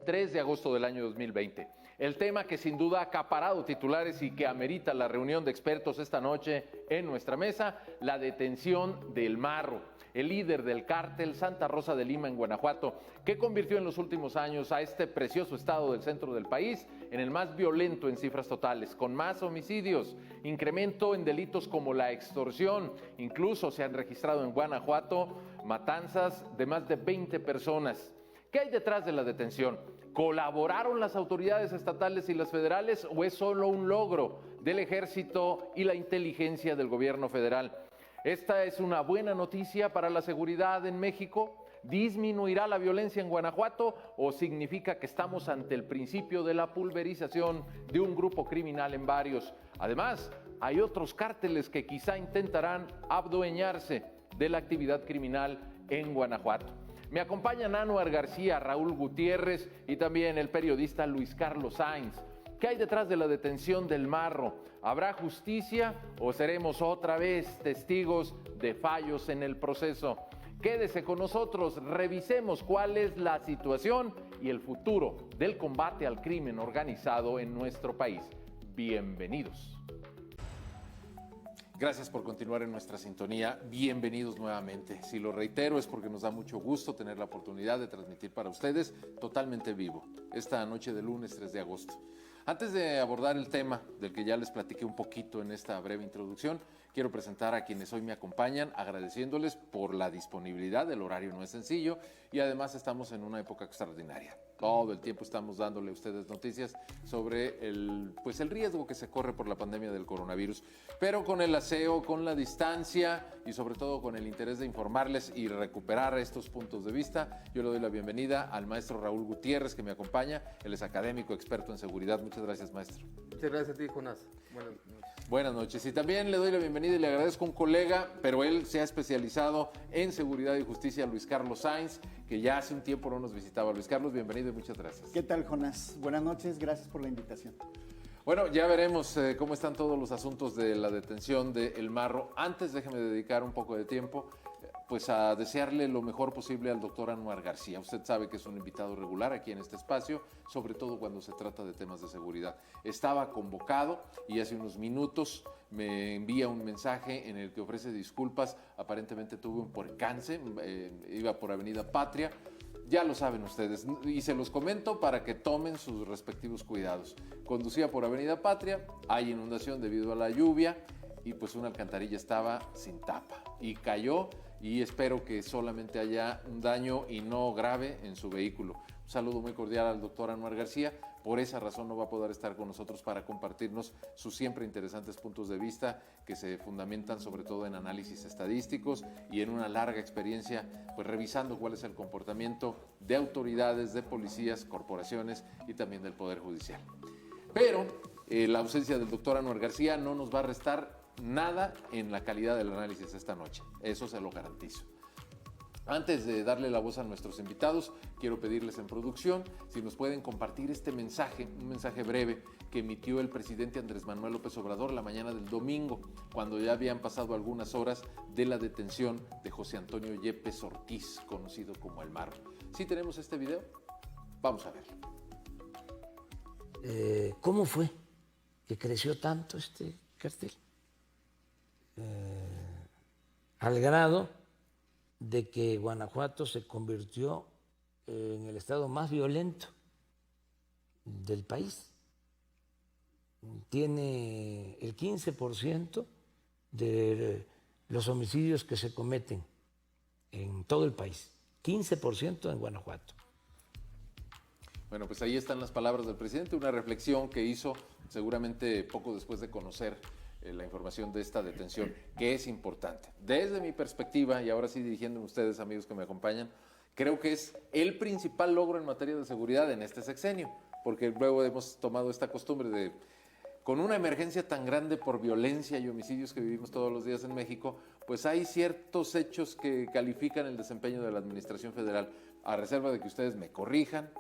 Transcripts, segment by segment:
3 de agosto del año 2020. El tema que sin duda ha acaparado titulares y que amerita la reunión de expertos esta noche en nuestra mesa, la detención del Marro, el líder del cártel Santa Rosa de Lima en Guanajuato, que convirtió en los últimos años a este precioso estado del centro del país en el más violento en cifras totales, con más homicidios, incremento en delitos como la extorsión. Incluso se han registrado en Guanajuato matanzas de más de 20 personas. ¿Qué hay detrás de la detención? ¿Colaboraron las autoridades estatales y las federales o es solo un logro del ejército y la inteligencia del gobierno federal? ¿Esta es una buena noticia para la seguridad en México? ¿Disminuirá la violencia en Guanajuato o significa que estamos ante el principio de la pulverización de un grupo criminal en varios? Además, hay otros cárteles que quizá intentarán adueñarse de la actividad criminal en Guanajuato. Me acompañan Anwar García, Raúl Gutiérrez y también el periodista Luis Carlos Sainz. ¿Qué hay detrás de la detención del Marro? ¿Habrá justicia o seremos otra vez testigos de fallos en el proceso? Quédese con nosotros, revisemos cuál es la situación y el futuro del combate al crimen organizado en nuestro país. Bienvenidos. Gracias por continuar en nuestra sintonía. Bienvenidos nuevamente. Si lo reitero es porque nos da mucho gusto tener la oportunidad de transmitir para ustedes totalmente vivo esta noche de lunes 3 de agosto. Antes de abordar el tema del que ya les platiqué un poquito en esta breve introducción, quiero presentar a quienes hoy me acompañan, agradeciéndoles por la disponibilidad. El horario no es sencillo y además estamos en una época extraordinaria. Todo el tiempo estamos dándole a ustedes noticias sobre el riesgo que se corre por la pandemia del coronavirus, pero con el aseo, con la distancia y sobre todo con el interés de informarles y recuperar estos puntos de vista, yo le doy la bienvenida al maestro Raúl Gutiérrez, que me acompaña. Él es académico, experto en seguridad. Muchas gracias, maestro. Muchas gracias a ti, Jonás. Buenas noches. Buenas noches. Y también le doy la bienvenida y le agradezco a un colega, pero él se ha especializado en seguridad y justicia, Luis Carlos Sainz, que ya hace un tiempo no nos visitaba. Luis Carlos, bienvenido y muchas gracias. ¿Qué tal, Jonás? Buenas noches, gracias por la invitación. Bueno, ya veremos cómo están todos los asuntos de la detención de El Marro. Antes, déjeme dedicar un poco de tiempo pues a desearle lo mejor posible al doctor Anwar García. Usted sabe que es un invitado regular aquí en este espacio, sobre todo cuando se trata de temas de seguridad. Estaba convocado y hace unos minutos me envía un mensaje en el que ofrece disculpas. Aparentemente tuvo un percance, iba por Avenida Patria. Ya lo saben ustedes y se los comento para que tomen sus respectivos cuidados. Conducía por Avenida Patria, hay inundación debido a la lluvia y pues una alcantarilla estaba sin tapa y cayó, y espero que solamente haya un daño y no grave en su vehículo. Un saludo muy cordial al doctor Anwar García. Por esa razón no va a poder estar con nosotros para compartirnos sus siempre interesantes puntos de vista que se fundamentan sobre todo en análisis estadísticos y en una larga experiencia, pues revisando cuál es el comportamiento de autoridades, de policías, corporaciones y también del Poder Judicial. Pero la ausencia del doctor Anwar García no nos va a restar nada en la calidad del análisis esta noche, eso se lo garantizo. Antes de darle la voz a nuestros invitados, quiero pedirles en producción si nos pueden compartir este mensaje, un mensaje breve que emitió el presidente Andrés Manuel López Obrador la mañana del domingo, cuando ya habían pasado algunas horas de la detención de José Antonio Yepes Ortiz, conocido como El Marro. ¿Sí tenemos este video? Vamos a ver. ¿Cómo fue que creció tanto este cartel? Al grado de que Guanajuato se convirtió en el estado más violento del país. Tiene el 15% de los homicidios que se cometen en todo el país, 15% en Guanajuato. Bueno, pues ahí están las palabras del presidente, una reflexión que hizo seguramente poco después de conocer la información de esta detención, que es importante. Desde mi perspectiva, y ahora sí dirigiéndome a ustedes, amigos que me acompañan, creo que es el principal logro en materia de seguridad en este sexenio, porque luego hemos tomado esta costumbre de, con una emergencia tan grande por violencia y homicidios que vivimos todos los días en México, pues hay ciertos hechos que califican el desempeño de la administración federal, a reserva de que ustedes me corrijan.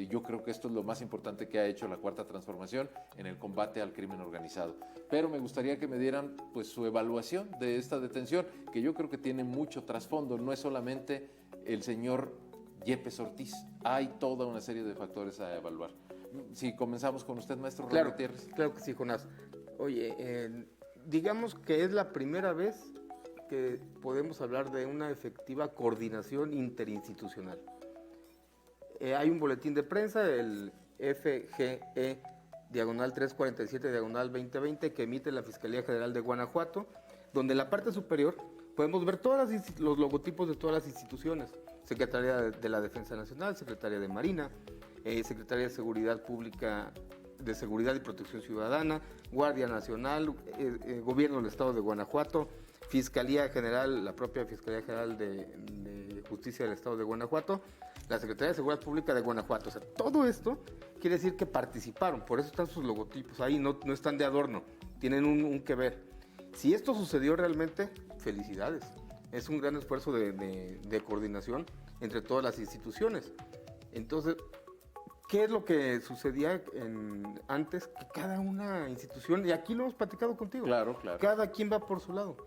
Yo creo que esto es lo más importante que ha hecho la Cuarta Transformación en el combate al crimen organizado. Pero me gustaría que me dieran pues su evaluación de esta detención, que yo creo que tiene mucho trasfondo. No es solamente el señor Yepes Ortiz. Hay toda una serie de factores a evaluar. Si comenzamos con usted, maestro Claro, Rolando Gutiérrez. claro que sí, Jonás. Oye, digamos que es la primera vez que podemos hablar de una efectiva coordinación interinstitucional. Hay un boletín de prensa, el FGE diagonal 347 diagonal 2020, que emite la Fiscalía General de Guanajuato, donde en la parte superior podemos ver los logotipos de todas las instituciones: Secretaría de la Defensa Nacional, Secretaría de Marina, Secretaría de Seguridad Pública, de Seguridad y Protección Ciudadana, Guardia Nacional, Gobierno del Estado de Guanajuato, Fiscalía General, la propia Fiscalía General de Justicia del Estado de Guanajuato, la Secretaría de Seguridad Pública de Guanajuato. O sea, todo esto quiere decir que participaron, por eso están sus logotipos ahí, no están de adorno, tienen un que ver. Si esto sucedió realmente, felicidades. Es un gran esfuerzo de coordinación entre todas las instituciones. Entonces, ¿qué es lo que sucedía antes? Que cada una institución, y aquí lo hemos platicado contigo, Claro, claro. cada quien va por su lado.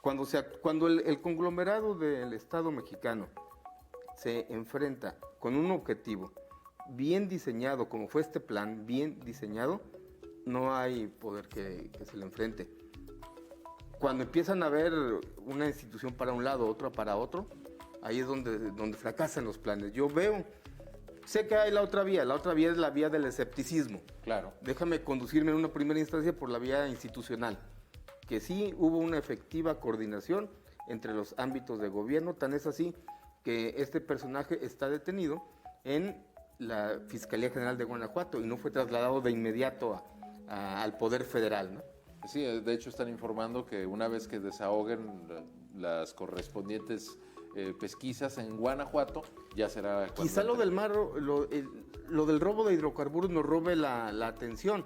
Cuando el conglomerado del Estado mexicano se enfrenta con un objetivo bien diseñado, como fue este plan, bien diseñado, no hay poder que se le enfrente. Cuando empiezan a ver una institución para un lado, otra para otro, ahí es donde fracasan los planes. Sé que hay la otra vía es la vía del escepticismo. Claro. Déjame conducirme en una primera instancia por la vía institucional, que sí hubo una efectiva coordinación entre los ámbitos de gobierno, tan es así que este personaje está detenido en la Fiscalía General de Guanajuato y no fue trasladado de inmediato al Poder Federal, ¿no? Sí, de hecho están informando que una vez que desahoguen las correspondientes pesquisas en Guanajuato, ya será... Quizá lo del mar, lo del robo de hidrocarburos nos robe la atención.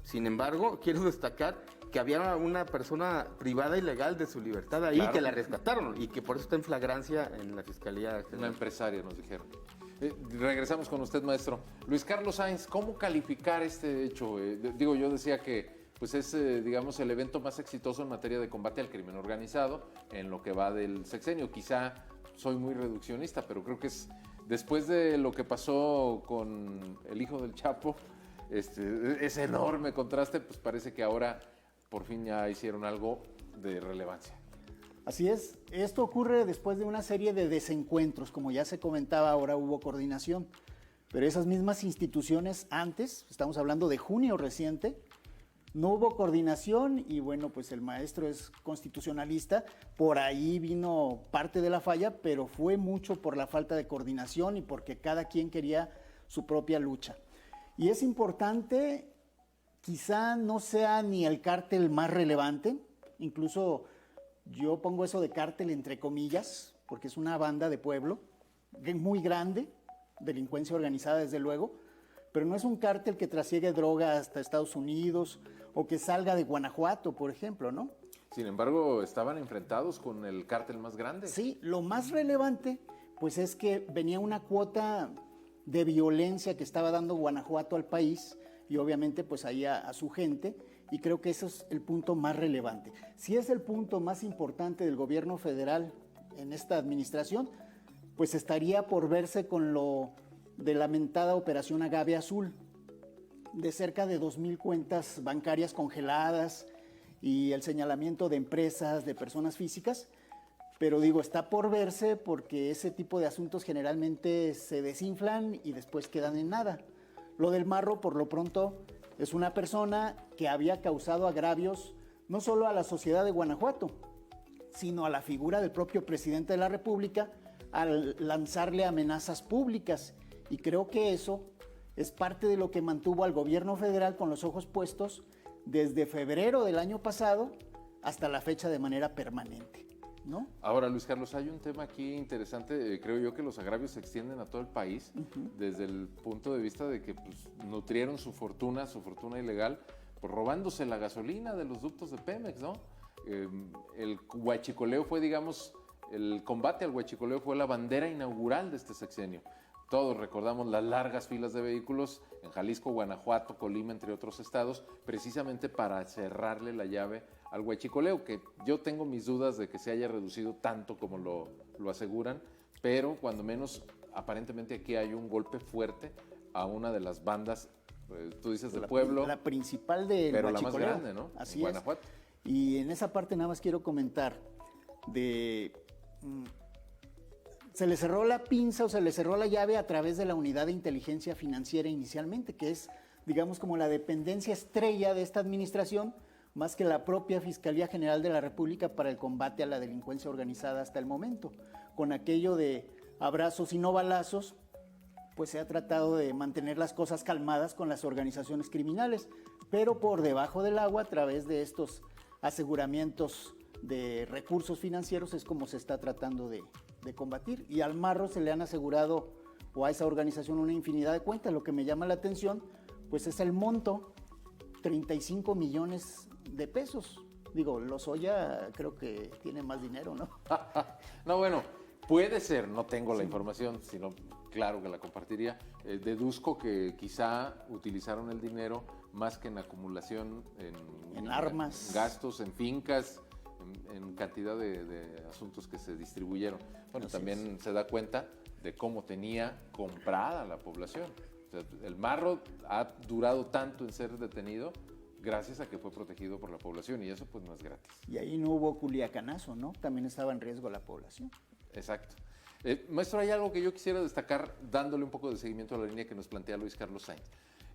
Sin embargo, quiero destacar que había una persona privada ilegal de su libertad ahí, Claro. que la rescataron y que por eso está en flagrancia en la Fiscalía Una General. empresaria, nos dijeron. Regresamos con usted, maestro. Luis Carlos Sainz, ¿cómo calificar este hecho? Yo decía que pues es, digamos, el evento más exitoso en materia de combate al crimen organizado en lo que va del sexenio. Quizá soy muy reduccionista, pero creo que es después de lo que pasó con el hijo del Chapo, ese enorme contraste, pues parece que ahora por fin ya hicieron algo de relevancia. Así es, esto ocurre después de una serie de desencuentros, como ya se comentaba, ahora hubo coordinación, pero esas mismas instituciones antes, estamos hablando de junio reciente, no hubo coordinación y bueno, pues el maestro es constitucionalista, por ahí vino parte de la falla, pero fue mucho por la falta de coordinación y porque cada quien quería su propia lucha. Y es importante, quizá no sea ni el cártel más relevante, incluso yo pongo eso de cártel entre comillas, porque es una banda de pueblo muy grande, delincuencia organizada desde luego, pero no es un cártel que trasiegue droga hasta Estados Unidos o que salga de Guanajuato, por ejemplo, ¿no? Sin embargo, estaban enfrentados con el cártel más grande. Sí, lo más relevante, pues es que venía una cuota de violencia que estaba dando Guanajuato al país y obviamente pues ahí a su gente, y creo que eso es el punto más relevante. Si es el punto más importante del gobierno federal en esta administración, pues estaría por verse con lo de la lamentada operación Agave Azul, de cerca de 2,000 cuentas bancarias congeladas y el señalamiento de empresas, de personas físicas, pero digo, está por verse porque ese tipo de asuntos generalmente se desinflan y después quedan en nada. Lo del Marro, por lo pronto, es una persona que había causado agravios no solo a la sociedad de Guanajuato, sino a la figura del propio presidente de la República al lanzarle amenazas públicas. Y creo que eso es parte de lo que mantuvo al gobierno federal con los ojos puestos desde febrero del año pasado hasta la fecha de manera permanente, ¿no? Ahora, Luis Carlos, hay un tema aquí interesante. Creo yo que los agravios se extienden a todo el país, desde el punto de vista de que pues, nutrieron su fortuna ilegal, pues, robándose la gasolina de los ductos de Pemex, ¿no? El huachicoleo fue, digamos, el combate al huachicoleo fue la bandera inaugural de este sexenio. Todos recordamos las largas filas de vehículos en Jalisco, Guanajuato, Colima, entre otros estados, precisamente para cerrarle la llave al huachicoleo, que yo tengo mis dudas de que se haya reducido tanto como lo aseguran, pero cuando menos aparentemente aquí hay un golpe fuerte a una de las bandas, tú dices del pueblo, La principal del pero la más huachicoleo. grande, ¿no? Así En es. Guanajuato. Y en esa parte nada más quiero comentar de... se le cerró la pinza o se le cerró la llave a través de la unidad de inteligencia financiera inicialmente, que es, digamos, como la dependencia estrella de esta administración, más que la propia Fiscalía General de la República para el combate a la delincuencia organizada hasta el momento. Con aquello de abrazos y no balazos, pues se ha tratado de mantener las cosas calmadas con las organizaciones criminales, pero por debajo del agua, a través de estos aseguramientos de recursos financieros, es como se está tratando de combatir. Y al Marro se le han asegurado, o a esa organización, una infinidad de cuentas. Lo que me llama la atención, pues es el monto, 35 millones de pesos. Digo, Lozoya creo que tiene más dinero, ¿no? No, bueno, puede ser, no tengo la información, sino claro que la compartiría. Deduzco que quizá utilizaron el dinero más que en acumulación, En armas. en gastos, en fincas, en cantidad de asuntos que se distribuyeron. Bueno, Así también se da cuenta de cómo tenía comprada la población. O sea, el Marro ha durado tanto en ser detenido gracias a que fue protegido por la población, y eso pues no es gratis. Y ahí no hubo culiacanazo, ¿no? También estaba en riesgo la población. Exacto. Maestro, hay algo que yo quisiera destacar dándole un poco de seguimiento a la línea que nos plantea Luis Carlos Sainz.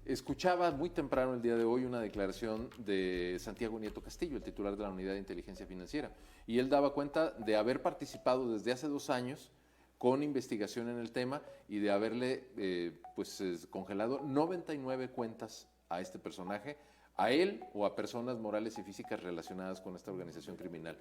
Escuchaba muy temprano el día de hoy una declaración de Santiago Nieto Castillo, el titular de la Unidad de Inteligencia Financiera, y él daba cuenta de haber participado desde hace 2 años con investigación en el tema y de haberle congelado 99 cuentas a este personaje, a él o a personas morales y físicas relacionadas con esta organización criminal.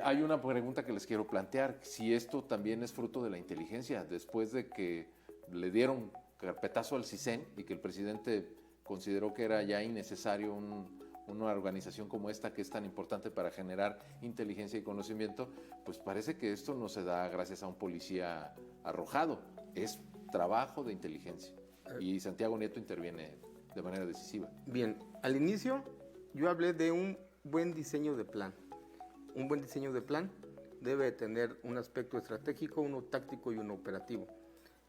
Hay una pregunta que les quiero plantear, si esto también es fruto de la inteligencia, después de que le dieron carpetazo al CISEN y que el presidente consideró que era ya innecesario una organización como esta, que es tan importante para generar inteligencia y conocimiento, pues parece que esto no se da gracias a un policía arrojado, es trabajo de inteligencia, y Santiago Nieto interviene de manera decisiva. Bien, al inicio yo hablé de un buen diseño de plan. Un buen diseño de plan debe tener un aspecto estratégico, uno táctico y uno operativo.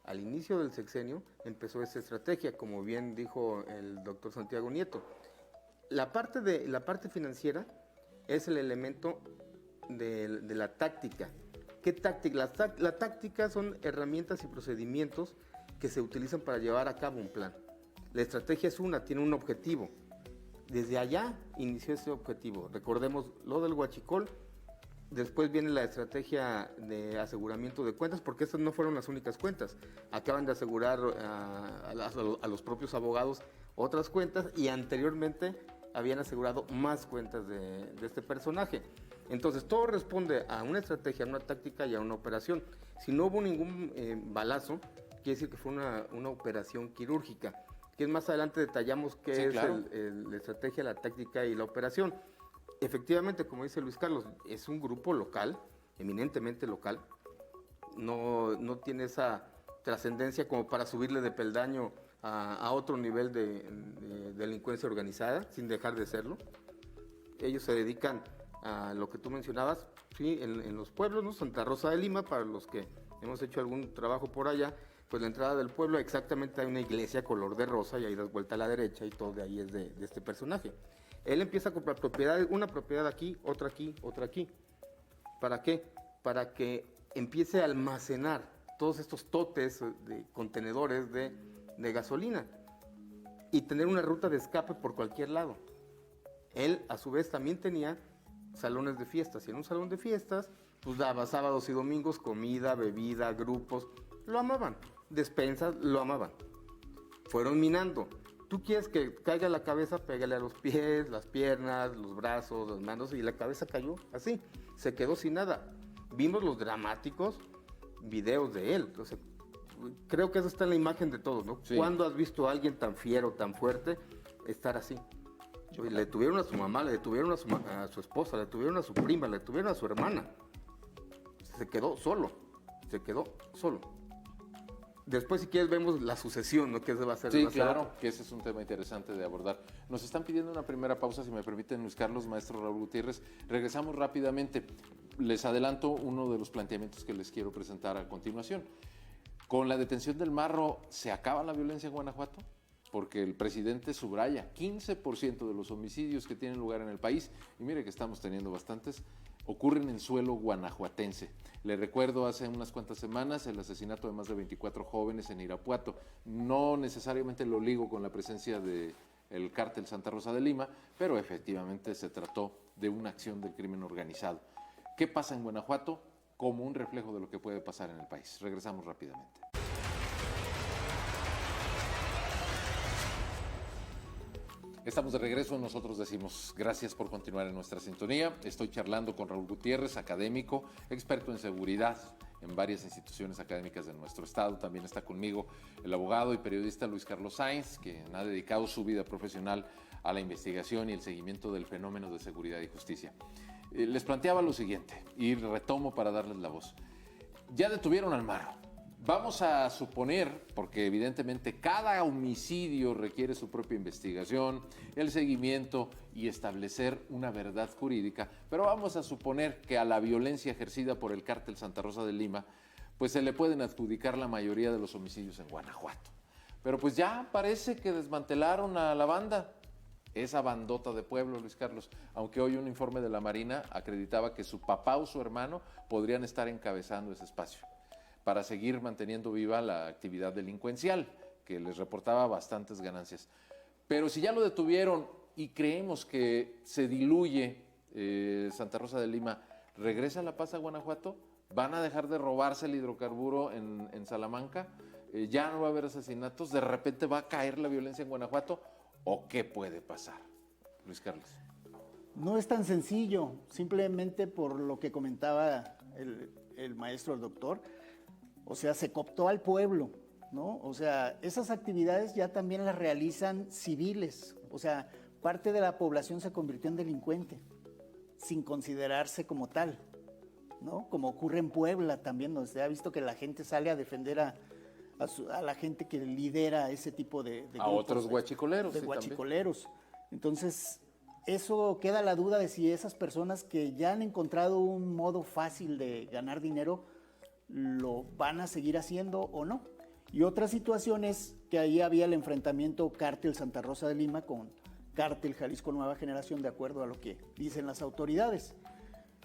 Al inicio del sexenio empezó esta estrategia, como bien dijo el doctor Santiago Nieto. La parte financiera es el elemento de la táctica. ¿Qué táctica? La táctica son herramientas y procedimientos que se utilizan para llevar a cabo un plan. La estrategia es tiene un objetivo. Desde allá inició ese objetivo. Recordemos lo del huachicol. Después viene la estrategia de aseguramiento de cuentas, porque estas no fueron las únicas cuentas. Acaban de asegurar a los propios abogados otras cuentas, y anteriormente habían asegurado más cuentas de este personaje. Entonces todo responde a una estrategia, a una táctica y a una operación. Si no hubo ningún balazo, quiere decir que fue una operación quirúrgica, que más adelante detallamos qué Sí, es claro. la estrategia, la táctica y la operación. Efectivamente, como dice Luis Carlos, es un grupo local, eminentemente local, no tiene esa trascendencia como para subirle de peldaño a otro nivel de delincuencia organizada, sin dejar de serlo. Ellos se dedican a lo que tú mencionabas, sí, en los pueblos, ¿no? Santa Rosa de Lima, para los que hemos hecho algún trabajo por allá, pues la entrada del pueblo exactamente hay una iglesia color de rosa, y ahí das vuelta a la derecha y todo de ahí es de este personaje. Él empieza a comprar propiedades, una propiedad aquí, otra aquí, otra aquí. ¿Para qué? Para que empiece a almacenar todos estos totes de contenedores de gasolina y tener una ruta de escape por cualquier lado. Él, a su vez, también tenía salones de fiestas, y en un salón de fiestas, pues daba sábados y domingos comida, bebida, grupos, lo amaban, despensas, lo amaban. Fueron minando. Tú quieres que caiga la cabeza, pégale a los pies, las piernas, los brazos, las manos, y la cabeza cayó así, se quedó sin nada. Vimos los dramáticos videos de él. Entonces, creo que eso está en la imagen de todos, ¿no? Sí. ¿Cuándo has visto a alguien tan fiero, tan fuerte, estar así? Le detuvieron a su mamá, le detuvieron a su esposa, le detuvieron a su prima, le detuvieron a su hermana. Se quedó solo. Después, si quieres, vemos la sucesión, ¿no? ¿Qué se va a hacer? Sí, claro, que ese es un tema interesante de abordar. Nos están pidiendo una primera pausa, si me permiten, Luis Carlos, maestro Raúl Gutiérrez. Regresamos rápidamente. Les adelanto uno de los planteamientos que les quiero presentar a continuación. Con la detención del Marro, ¿se acaba la violencia en Guanajuato? Porque el presidente subraya 15% de los homicidios que tienen lugar en el país, y mire que estamos teniendo bastantes, ocurren en suelo guanajuatense. Le recuerdo hace unas cuantas semanas el asesinato de más de 24 jóvenes en Irapuato. No necesariamente lo ligo con la presencia del cártel Santa Rosa de Lima, pero efectivamente se trató de una acción del crimen organizado. ¿Qué pasa en Guanajuato? Como un reflejo de lo que puede pasar en el país. Regresamos rápidamente. Estamos de regreso, nosotros decimos gracias por continuar en nuestra sintonía. Estoy charlando con Raúl Gutiérrez, académico, experto en seguridad en varias instituciones académicas de nuestro estado. También está conmigo el abogado y periodista Luis Carlos Sainz, quien ha dedicado su vida profesional a la investigación y el seguimiento del fenómeno de seguridad y justicia. Les planteaba lo siguiente, y retomo para darles la voz. Ya detuvieron al Marro. Vamos a suponer, porque evidentemente cada homicidio requiere su propia investigación, el seguimiento y establecer una verdad jurídica, pero vamos a suponer que a la violencia ejercida por el cártel Santa Rosa de Lima, pues se le pueden adjudicar la mayoría de los homicidios en Guanajuato. Pero pues ya parece que desmantelaron a la banda, esa bandota de pueblo, Luis Carlos, aunque hoy un informe de la Marina acreditaba que su papá o su hermano podrían estar encabezando ese espacio, para seguir manteniendo viva la actividad delincuencial, que les reportaba bastantes ganancias. Pero si ya lo detuvieron y creemos que se diluye Santa Rosa de Lima, ¿regresa la paz a Guanajuato? ¿Van a dejar de robarse el hidrocarburo en Salamanca? ¿Ya no va a haber asesinatos? ¿De repente va a caer la violencia en Guanajuato? ¿O qué puede pasar? Luis Carlos. No es tan sencillo, simplemente por lo que comentaba el maestro, el doctor. O sea, se cooptó al pueblo, ¿no? O sea, esas actividades ya también las realizan civiles. O sea, parte de la población se convirtió en delincuente, sin considerarse como tal, ¿no? Como ocurre en Puebla también, donde se ha visto que la gente sale a defender a la gente que lidera ese tipo de grupos, a otros guachicoleros. De sí, guachicoleros. También. Entonces, eso queda la duda de si esas personas que ya han encontrado un modo fácil de ganar dinero, lo van a seguir haciendo o no. Y otra situación es que ahí había el enfrentamiento cártel Santa Rosa de Lima con cártel Jalisco Nueva Generación, de acuerdo a lo que dicen las autoridades.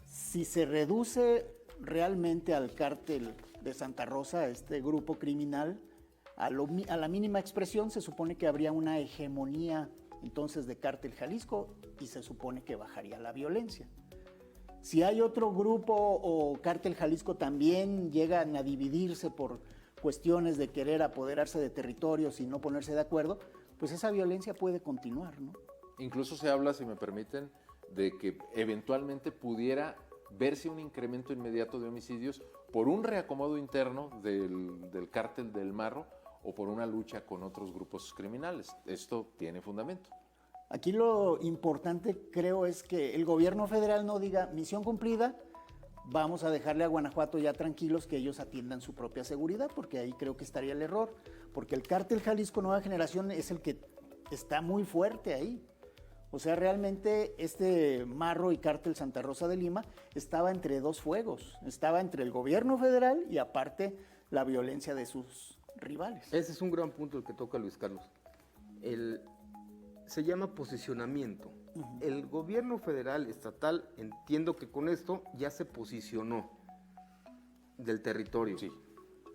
Si se reduce realmente al cártel de Santa Rosa, este grupo criminal, a la mínima expresión, se supone que habría una hegemonía entonces de cártel Jalisco y se supone que bajaría la violencia. Si hay otro grupo o cártel Jalisco también llegan a dividirse por cuestiones de querer apoderarse de territorios y no ponerse de acuerdo, pues esa violencia puede continuar, ¿no? Incluso se habla, si me permiten, de que eventualmente pudiera verse un incremento inmediato de homicidios por un reacomodo interno del cártel del Marro o por una lucha con otros grupos criminales. Esto tiene fundamento. Aquí lo importante, creo, es que el gobierno federal no diga misión cumplida, vamos a dejarle a Guanajuato ya tranquilos que ellos atiendan su propia seguridad, porque ahí creo que estaría el error, porque el cártel Jalisco Nueva Generación es el que está muy fuerte ahí. O sea, realmente este Marro y cártel Santa Rosa de Lima estaba entre dos fuegos, estaba entre el gobierno federal y aparte la violencia de sus rivales. Ese es un gran punto el que toca Luis Carlos. Se llama posicionamiento. El gobierno federal, estatal, entiendo que con esto ya se posicionó del territorio. Sí.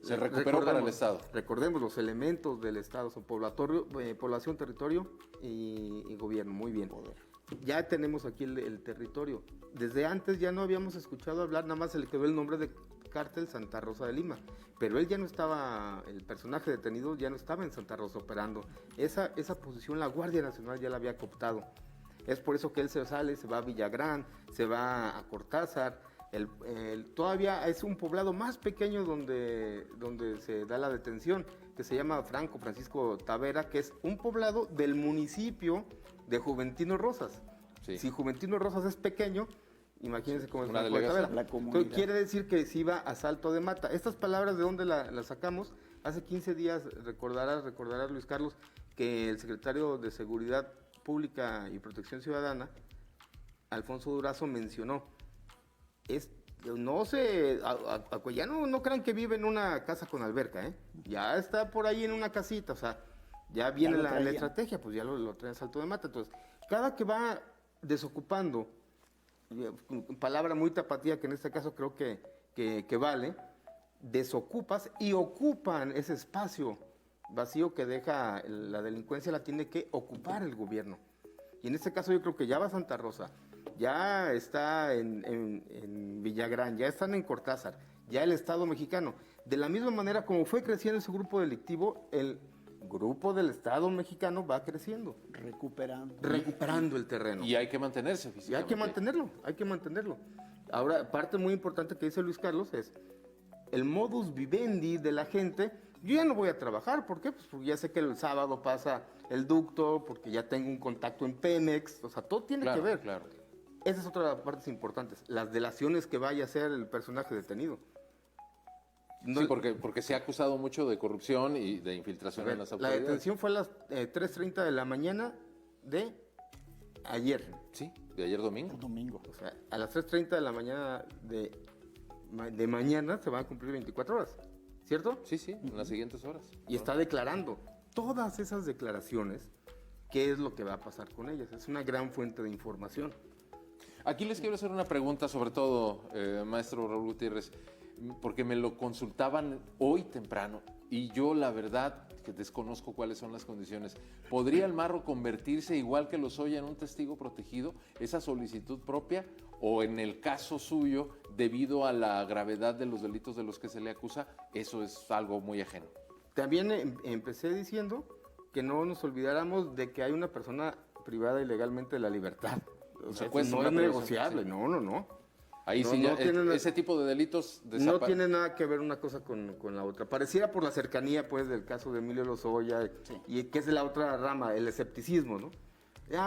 Se recuperó para el Estado. Recordemos, los elementos del Estado son población, territorio y gobierno. Muy bien. Poder. Ya tenemos aquí el territorio. Desde antes ya no habíamos escuchado hablar, nada más se le quedó el nombre de cártel Santa Rosa de Lima, pero él ya no estaba, el personaje detenido ya no estaba en Santa Rosa operando. Esa posición la Guardia Nacional ya la había cooptado. Es por eso que él se sale, se va a Villagrán, se va a Cortázar. Todavía es un poblado más pequeño donde se da la detención, que se llama Francisco Tavera, que es un poblado del municipio de Juventino Rosas. Sí. Si Juventino Rosas es pequeño, imagínense cómo es una delegación. La comunidad. Entonces, quiere decir que se iba a Salto de Mata. Estas palabras, ¿de dónde las sacamos? Hace 15 días, recordarás Luis Carlos, que el secretario de Seguridad Pública y Protección Ciudadana, Alfonso Durazo, mencionó, es Ya no crean que vive en una casa con alberca, ¿eh? Ya está por ahí en una casita, o sea, ya viene lo la traían. estrategia, pues ya lo traen salto de mata. Entonces, cada que va desocupando, palabra muy tapatía que en este caso creo que vale, desocupas y ocupan ese espacio vacío que deja la delincuencia, la tiene que ocupar el gobierno. Y en este caso yo creo que ya va Santa Rosa, ya está en Villagrán, ya están en Cortázar, ya el Estado mexicano. De la misma manera como fue creciendo ese grupo delictivo, el grupo del Estado mexicano va creciendo, recuperando el terreno. Y hay que mantenerse Y físicamente. hay que mantenerlo. Ahora, parte muy importante que dice Luis Carlos es el modus vivendi de la gente. Yo ya no voy a trabajar, ¿por qué? Pues porque ya sé que el sábado pasa el ducto, porque ya tengo un contacto en Pemex, o sea, todo tiene que ver. Claro. Esa es otra de las partes importantes, las delaciones que vaya a hacer el personaje detenido. No- Sí, porque se ha acusado mucho de corrupción y de infiltración en las la autoridades. detención fue a las 3:30 de la mañana de ayer. Sí, de ayer domingo. Domingo. O sea, a las 3:30 de la mañana de mañana se van a cumplir 24 horas, ¿cierto? Sí, en las siguientes horas. Y está declarando. Todas esas declaraciones, ¿qué es lo que va a pasar con ellas? Es una gran fuente de información. Aquí les quiero hacer una pregunta, sobre todo, maestro Raúl Gutiérrez, porque me lo consultaban hoy temprano y yo la verdad que desconozco cuáles son las condiciones. ¿Podría el marro convertirse igual que Lozoya en un testigo protegido, esa solicitud propia, o en el caso suyo, debido a la gravedad de los delitos de los que se le acusa, eso es algo muy ajeno? También empecé diciendo que no nos olvidáramos de que hay una persona privada ilegalmente de la libertad. O sea, Secuestro, no es una negociable, sí. no. Ahí No, sí, no tienen- ese tipo de delitos No tiene nada que ver una cosa con la otra. Pareciera por la cercanía, pues, del caso de Emilio Lozoya, y que es de la otra rama, el escepticismo, ¿no?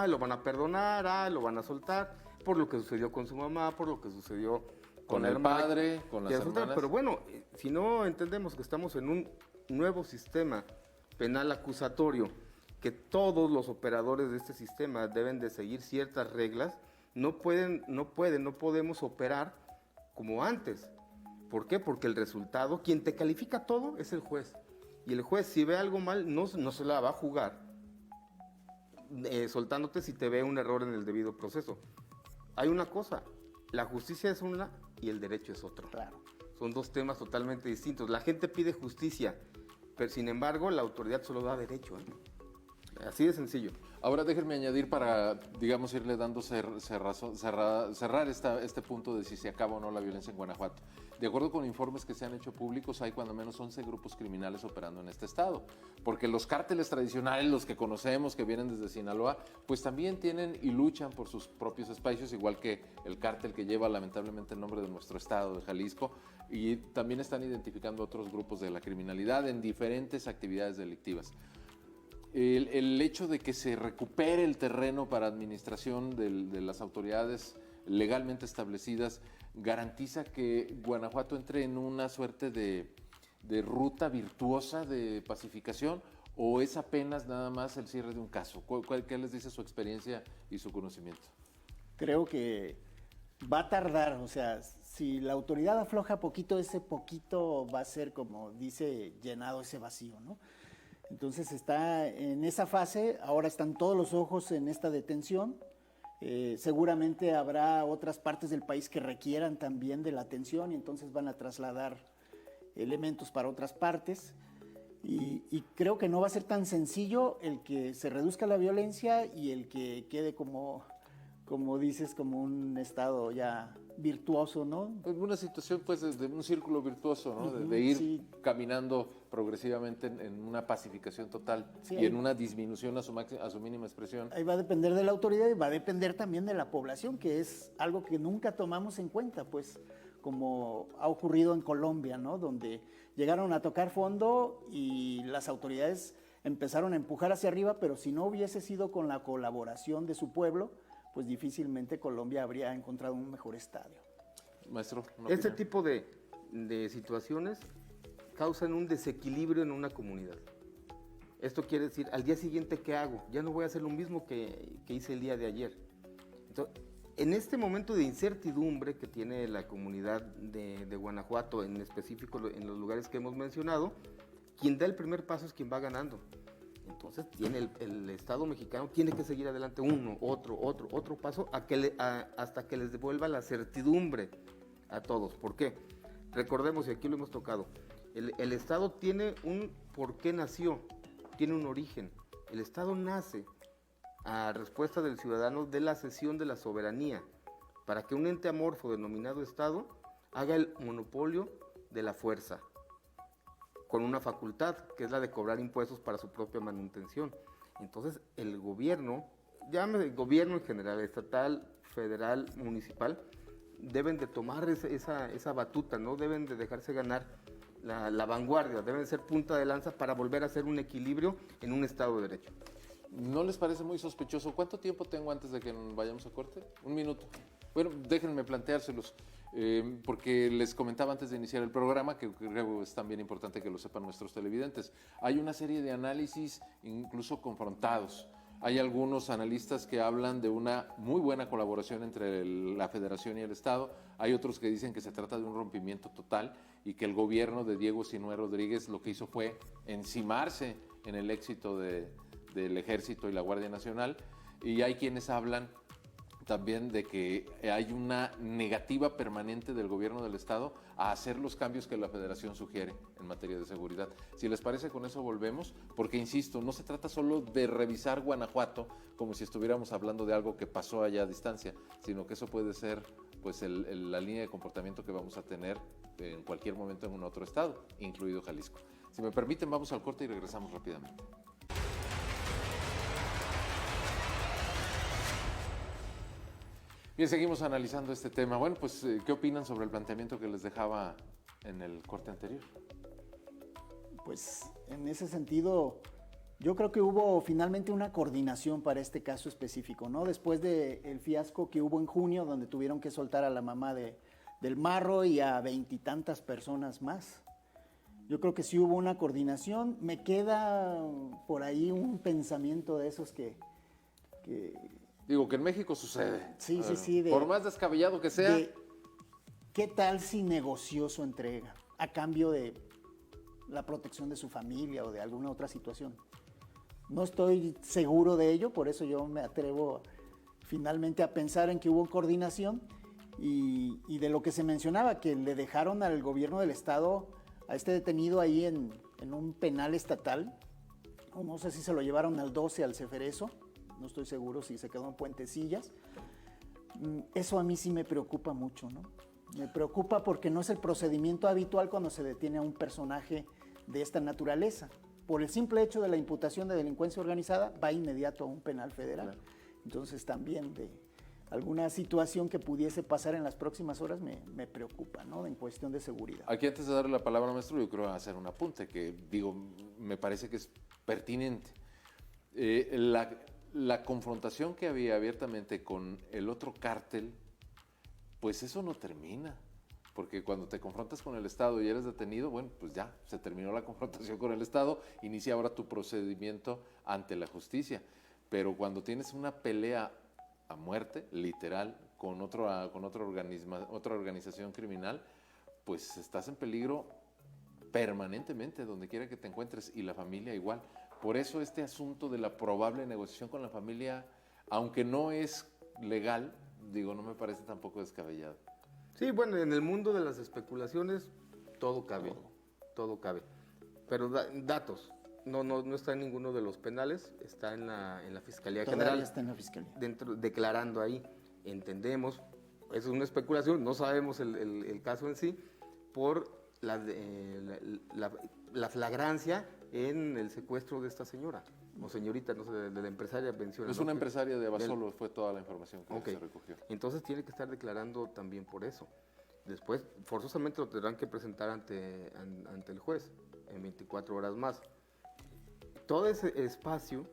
Lo van a perdonar, lo van a soltar, por lo que sucedió con su mamá, por lo que sucedió con la el hermana, padre, con las que resulta- hermanas. Pero bueno, si no entendemos que estamos en un nuevo sistema penal acusatorio, que todos los operadores de este sistema deben de seguir ciertas reglas, no podemos operar como antes. ¿Por qué? Porque el resultado, quien te califica todo es el juez. Y el juez, si ve algo mal, no se la va a jugar soltándote si te ve un error en el debido proceso. Hay una cosa, la justicia es una y el derecho es otro. Claro. Son dos temas totalmente distintos. La gente pide justicia, pero sin embargo la autoridad solo da derecho, ¿eh? Así de sencillo. Ahora déjenme añadir para, digamos, irle dando cerrar este punto de si se acaba o no la violencia en Guanajuato. De acuerdo con informes que se han hecho públicos, hay cuando menos 11 grupos criminales operando en este estado. Porque los cárteles tradicionales, los que conocemos, que vienen desde Sinaloa, pues también tienen y luchan por sus propios espacios, igual que el cártel que lleva lamentablemente el nombre de nuestro estado, de Jalisco, y también están identificando otros grupos de la criminalidad en diferentes actividades delictivas. El hecho de que se recupere el terreno para administración de las autoridades legalmente establecidas garantiza que Guanajuato entre en una suerte de ruta virtuosa de pacificación, o es apenas nada más el cierre de un caso. ¿Qué les dice su experiencia y su conocimiento? Creo que va a tardar, o sea, si la autoridad afloja poquito, ese poquito va a ser, como dice, llenado ese vacío, ¿no? Entonces está en esa fase, ahora están todos los ojos en esta detención. Seguramente habrá otras partes del país que requieran también de la atención y entonces van a trasladar elementos para otras partes. Y creo que no va a ser tan sencillo el que se reduzca la violencia y el que quede como dices, como un estado ya virtuoso, ¿no? Una situación pues de un círculo virtuoso, ¿no? De ir sí. caminando progresivamente en una pacificación total, Sí, y en una disminución a su mínima expresión. Ahí va a depender de la autoridad y va a depender también de la población, que es algo que nunca tomamos en cuenta, pues como ha ocurrido en Colombia, ¿no? Donde llegaron a tocar fondo y las autoridades empezaron a empujar hacia arriba, pero si no hubiese sido con la colaboración de su pueblo, pues difícilmente Colombia habría encontrado un mejor estadio. Maestro, ¿una Este opinión? tipo de situaciones causan un desequilibrio en una comunidad. Esto quiere decir, al día siguiente, ¿qué hago? Ya no voy a hacer lo mismo que hice el día de ayer. Entonces, En este momento de incertidumbre que tiene la comunidad de Guanajuato, en específico en los lugares que hemos mencionado, quien da el primer paso es quien va ganando. Entonces el Estado mexicano tiene que seguir adelante uno, otro paso hasta que les devuelva la certidumbre a todos. ¿Por qué? Recordemos, y aquí lo hemos tocado, el Estado tiene un por qué nació, tiene un origen. El Estado nace a respuesta del ciudadano de la cesión de la soberanía, para que un ente amorfo denominado Estado haga el monopolio de la fuerza, con una facultad, que es la de cobrar impuestos para su propia manutención. Entonces, el gobierno, llámese gobierno en general, estatal, federal, municipal, deben de tomar esa batuta, no deben de dejarse ganar la vanguardia, deben ser punta de lanza para volver a hacer un equilibrio en un Estado de Derecho. ¿No les parece muy sospechoso? ¿Cuánto tiempo tengo antes de que vayamos a corte? Un minuto. Bueno, déjenme planteárselos, porque les comentaba antes de iniciar el programa, que creo que es también importante que lo sepan nuestros televidentes. Hay una serie de análisis incluso confrontados. Hay algunos analistas que hablan de una muy buena colaboración entre la Federación y el Estado. Hay otros que dicen que se trata de un rompimiento total y que el gobierno de Diego Sinue Rodríguez lo que hizo fue encimarse en el éxito del Ejército y la Guardia Nacional. Y hay quienes hablan también de que hay una negativa permanente del gobierno del Estado a hacer los cambios que la Federación sugiere en materia de seguridad. Si les parece, con eso volvemos, porque insisto, no se trata solo de revisar Guanajuato como si estuviéramos hablando de algo que pasó allá a distancia, sino que eso puede ser pues la línea de comportamiento que vamos a tener en cualquier momento en un otro estado, incluido Jalisco. Si me permiten, vamos al corte y regresamos rápidamente. Bien, seguimos analizando este tema. Bueno, pues, ¿qué opinan sobre el planteamiento que les dejaba en el corte anterior? Pues en ese sentido, yo creo que hubo finalmente una coordinación para este caso específico, ¿no? Después del fiasco que hubo en junio, donde tuvieron que soltar a la mamá del Marro y a 20 y tantas personas más. Yo creo que sí hubo una coordinación. Me queda por ahí un pensamiento de esos que Digo, que en México sucede. Sí. Por más descabellado que sea. ¿Qué tal si negoció su entrega a cambio de la protección de su familia o de alguna otra situación? No estoy seguro de ello, por eso yo me atrevo finalmente a pensar en que hubo coordinación y de lo que se mencionaba, que le dejaron al gobierno del Estado a este detenido ahí en un penal estatal, o no sé si se lo llevaron al 12, al Ceferezo, no estoy seguro si se quedó en Puentecillas. Eso a mí sí me preocupa mucho, ¿no? Me preocupa porque no es el procedimiento habitual cuando se detiene a un personaje de esta naturaleza. Por el simple hecho de la imputación de delincuencia organizada, va inmediato a un penal federal. Claro. Entonces también de alguna situación que pudiese pasar en las próximas horas me preocupa, ¿no? En cuestión de seguridad. Aquí, antes de darle la palabra, maestro, yo creo hacer un apunte que, digo, me parece que es pertinente. La confrontación que había abiertamente con el otro cártel, pues eso no termina, porque cuando te confrontas con el Estado y eres detenido, bueno, pues ya, se terminó la confrontación con el Estado, inicia ahora tu procedimiento ante la justicia, pero cuando tienes una pelea a muerte, literal, con otra organización criminal, pues estás en peligro permanentemente, donde quiera que te encuentres, y la familia igual. Por eso este asunto de la probable negociación con la familia, aunque no es legal, digo, no me parece tampoco descabellado. Sí, bueno, en el mundo de las especulaciones todo cabe, todo cabe. Pero datos, no está en ninguno de los penales, está en la Fiscalía General. Está en la Fiscalía. Declarando ahí, entendemos, es una especulación, no sabemos el caso en sí, por la flagrancia en el secuestro de esta señora, o señorita, no sé, de la empresaria menciona. Es una empresaria de Abasolo, fue toda la información que se recogió. Entonces tiene que estar declarando también por eso. Después, forzosamente lo tendrán que presentar ante el juez en 24 horas más. Todo ese espacio,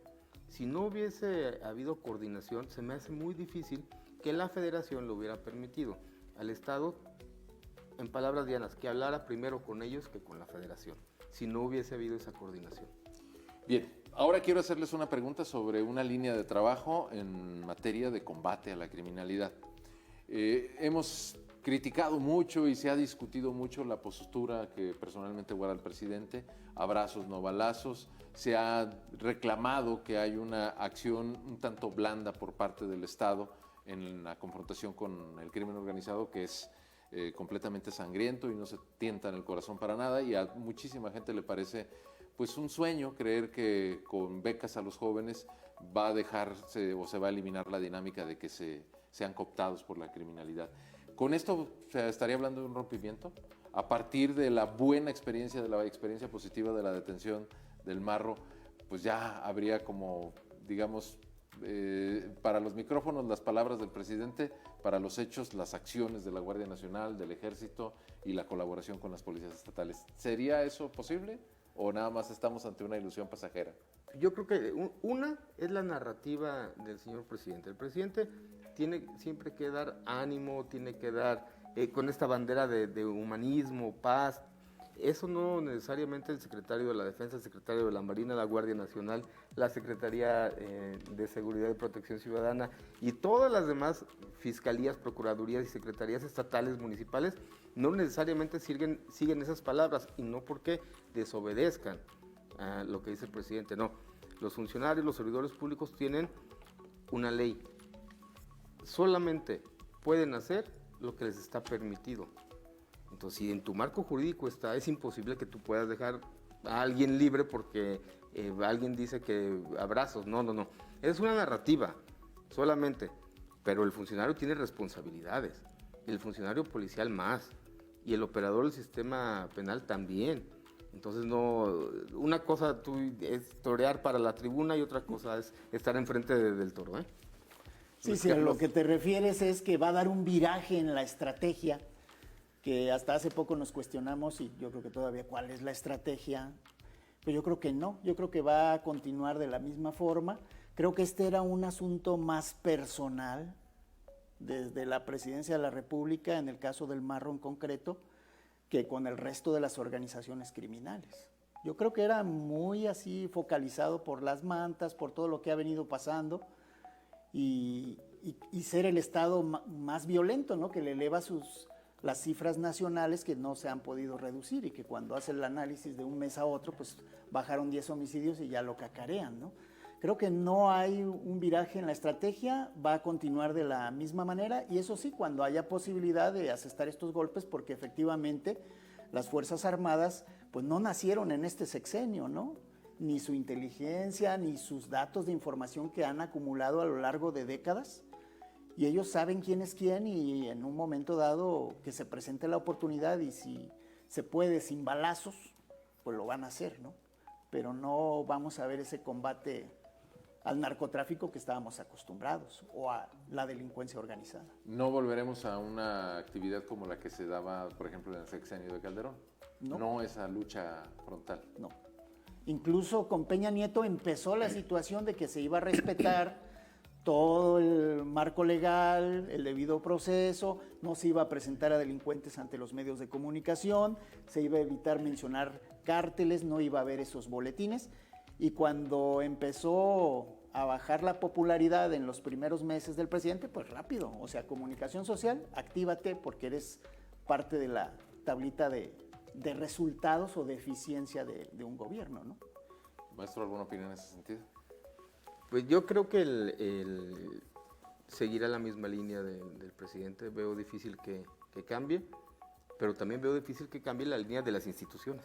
si no hubiese habido coordinación, se me hace muy difícil que la Federación lo hubiera permitido. Al Estado, en palabras llanas, que hablara primero con ellos que con la Federación, si no hubiese habido esa coordinación. Bien, ahora quiero hacerles una pregunta sobre una línea de trabajo en materia de combate a la criminalidad. Hemos criticado mucho y se ha discutido mucho la postura que personalmente guarda el presidente, abrazos, no balazos. Se ha reclamado que hay una acción un tanto blanda por parte del Estado en la confrontación con el crimen organizado, que es completamente sangriento y no se tienta en el corazón para nada, y a muchísima gente le parece pues un sueño creer que con becas a los jóvenes va a dejarse o se va a eliminar la dinámica de que sean cooptados por la criminalidad. ¿Con esto se estaría hablando de un rompimiento? A partir de la buena experiencia, de la experiencia positiva de la detención del Marro, pues ya habría como, digamos, para los micrófonos las palabras del presidente, para los hechos las acciones de la Guardia Nacional, del Ejército y la colaboración con las policías estatales. ¿Sería eso posible o nada más estamos ante una ilusión pasajera? Yo creo que una es la narrativa del señor presidente. El presidente tiene siempre que dar ánimo, tiene que dar con esta bandera de humanismo, paz. Eso no necesariamente el secretario de la Defensa, el secretario de la Marina, la Guardia Nacional, la Secretaría de Seguridad y Protección Ciudadana y todas las demás fiscalías, procuradurías y secretarías estatales, municipales, no necesariamente siguen esas palabras, y no porque desobedezcan a lo que dice el presidente, no. Los funcionarios, los servidores públicos tienen una ley. Solamente pueden hacer lo que les está permitido. Entonces, si en tu marco jurídico está, es imposible que tú puedas dejar a alguien libre porque alguien dice que abrazos. No. Es una narrativa, solamente. Pero el funcionario tiene responsabilidades. El funcionario policial más. Y el operador del sistema penal también. Entonces, no, una cosa es torear para la tribuna y otra cosa es estar enfrente del toro, ¿eh? Sí, a lo que te refieres es que va a dar un viraje en la estrategia, que hasta hace poco nos cuestionamos, y yo creo que todavía cuál es la estrategia, pero yo creo que no, yo creo que va a continuar de la misma forma. Creo que este era un asunto más personal, desde la Presidencia de la República, en el caso del Marro en concreto, que con el resto de las organizaciones criminales. Yo creo que era muy así focalizado por las mantas, por todo lo que ha venido pasando, y ser el Estado más violento, ¿no? Que le eleva las cifras nacionales que no se han podido reducir, y que cuando hace el análisis de un mes a otro, pues bajaron 10 homicidios y ya lo cacarean, ¿no? Creo que no hay un viraje en la estrategia, va a continuar de la misma manera, y eso sí, cuando haya posibilidad de asestar estos golpes, porque efectivamente las Fuerzas Armadas pues no nacieron en este sexenio, ¿no? Ni su inteligencia, ni sus datos de información que han acumulado a lo largo de décadas, y ellos saben quién es quién, y en un momento dado que se presente la oportunidad, y si se puede sin balazos, pues lo van a hacer, ¿no? Pero no vamos a ver ese combate al narcotráfico que estábamos acostumbrados, o a la delincuencia organizada. ¿No volveremos a una actividad como la que se daba, por ejemplo, en el sexenio de Calderón? No esa lucha frontal. No. Incluso con Peña Nieto empezó la situación de que se iba a respetar todo el marco legal, el debido proceso, no se iba a presentar a delincuentes ante los medios de comunicación, se iba a evitar mencionar cárteles, no iba a haber esos boletines. Y cuando empezó a bajar la popularidad en los primeros meses del presidente, pues rápido, o sea, comunicación social, actívate porque eres parte de la tablita de resultados o de eficiencia de un gobierno, ¿no? Maestro, ¿alguna opinión en ese sentido? Pues yo creo que seguirá la misma línea del presidente. Veo difícil que cambie, pero también veo difícil que cambie la línea de las instituciones.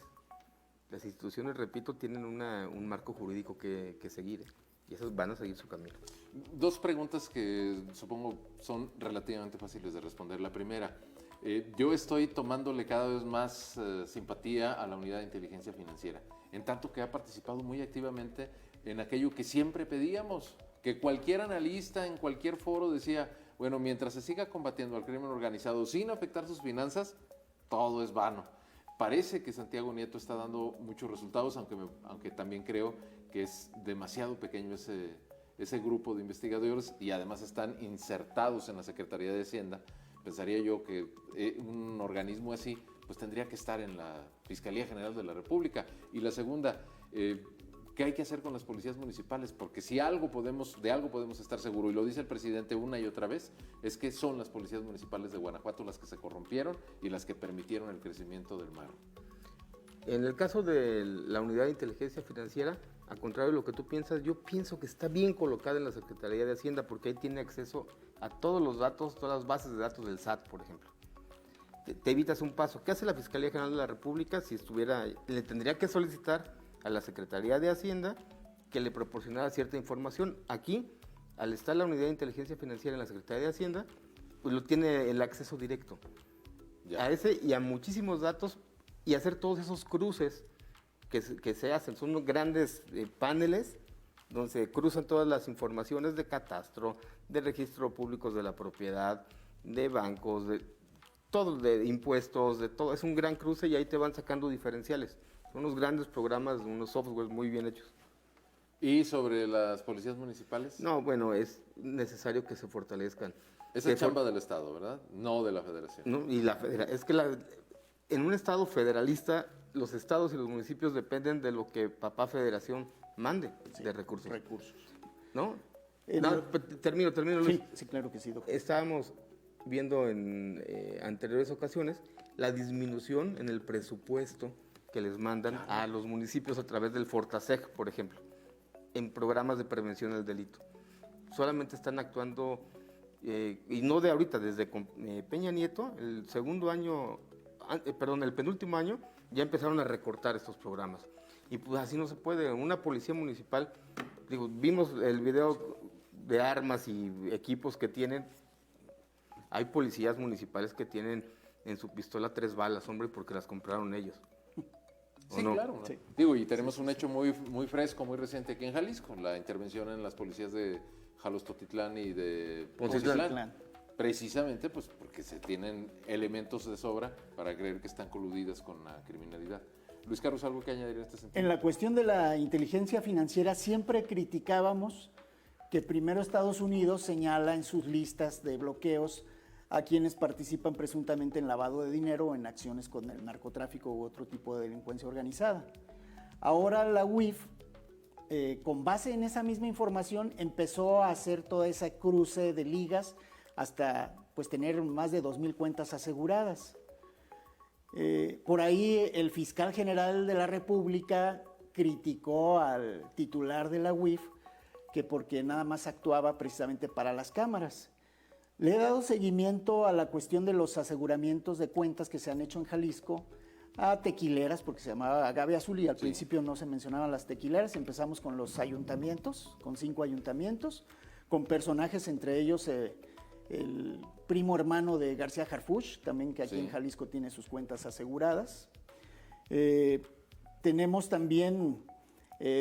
Las instituciones, repito, tienen un marco jurídico que seguir, y esas van a seguir su camino. Dos preguntas que supongo son relativamente fáciles de responder. La primera, yo estoy tomándole cada vez más simpatía a la Unidad de Inteligencia Financiera, en tanto que ha participado muy activamente en aquello que siempre pedíamos, que cualquier analista en cualquier foro decía, bueno, mientras se siga combatiendo al crimen organizado sin afectar sus finanzas, todo es vano. Parece que Santiago Nieto está dando muchos resultados, aunque también creo que es demasiado pequeño ese grupo de investigadores, y además están insertados en la Secretaría de Hacienda. Pensaría yo que un organismo así pues tendría que estar en la Fiscalía General de la República. Y la segunda, ¿Qué hay que hacer con las policías municipales? Porque si de algo podemos estar seguros, y lo dice el presidente una y otra vez, es que son las policías municipales de Guanajuato las que se corrompieron y las que permitieron el crecimiento del marro. En el caso de la Unidad de Inteligencia Financiera, al contrario de lo que tú piensas, yo pienso que está bien colocada en la Secretaría de Hacienda porque ahí tiene acceso a todos los datos, todas las bases de datos del SAT, por ejemplo. Te evitas un paso. ¿Qué hace la Fiscalía General de la República si estuviera? Le tendría que solicitar a la Secretaría de Hacienda que le proporcionara cierta información. Aquí, al estar la Unidad de Inteligencia Financiera en la Secretaría de Hacienda, pues lo tiene el acceso directo Ya. a ese y a muchísimos datos y hacer todos esos cruces que se hacen. Son unos grandes paneles donde se cruzan todas las informaciones de catastro, de registro públicos de la propiedad, de bancos, de todo, de impuestos, de todo. Es un gran cruce y ahí te van sacando diferenciales. Son unos grandes programas, unos softwares muy bien hechos. ¿Y sobre las policías municipales? No, bueno, es necesario que se fortalezcan. Esa es chamba del Estado, ¿verdad? No de la Federación. ¿No? Y es que en un estado federalista, los estados y los municipios dependen de lo que papá Federación mande de recursos. ¿No? Termino, Luis. Sí, claro que sí, doctor. Estábamos viendo en anteriores ocasiones la disminución en el presupuesto que les mandan a los municipios a través del Fortaseg, por ejemplo, en programas de prevención del delito. Solamente están actuando, y no de ahorita, desde Peña Nieto, el penúltimo año, ya empezaron a recortar estos programas. Y pues así no se puede. Una policía municipal, vimos el video de armas y equipos que tienen. Hay policías municipales que tienen en su pistola 3 balas, hombre, porque las compraron ellos. Sí, no? claro. ¿No? Sí. Y tenemos un hecho muy, muy fresco, muy reciente aquí en Jalisco, la intervención en las policías de Jalostotitlán y de Poncitlán. Precisamente pues porque se tienen elementos de sobra para creer que están coludidas con la criminalidad. Luis Carlos, ¿algo que añadir en este sentido? En la cuestión de la inteligencia financiera siempre criticábamos que primero Estados Unidos señala en sus listas de bloqueos a quienes participan presuntamente en lavado de dinero o en acciones con el narcotráfico u otro tipo de delincuencia organizada. Ahora la UIF, con base en esa misma información, empezó a hacer toda esa cruce de ligas hasta pues tener más de 2,000 cuentas aseguradas. Por ahí el fiscal general de la República criticó al titular de la UIF que porque nada más actuaba precisamente para las cámaras. Le he dado seguimiento a la cuestión de los aseguramientos de cuentas que se han hecho en Jalisco a tequileras, porque se llamaba Agave Azul y al principio no se mencionaban las tequileras. Empezamos con los ayuntamientos, con 5 ayuntamientos, con personajes, entre ellos el primo hermano de García Harfuch, también que aquí en Jalisco tiene sus cuentas aseguradas. Tenemos también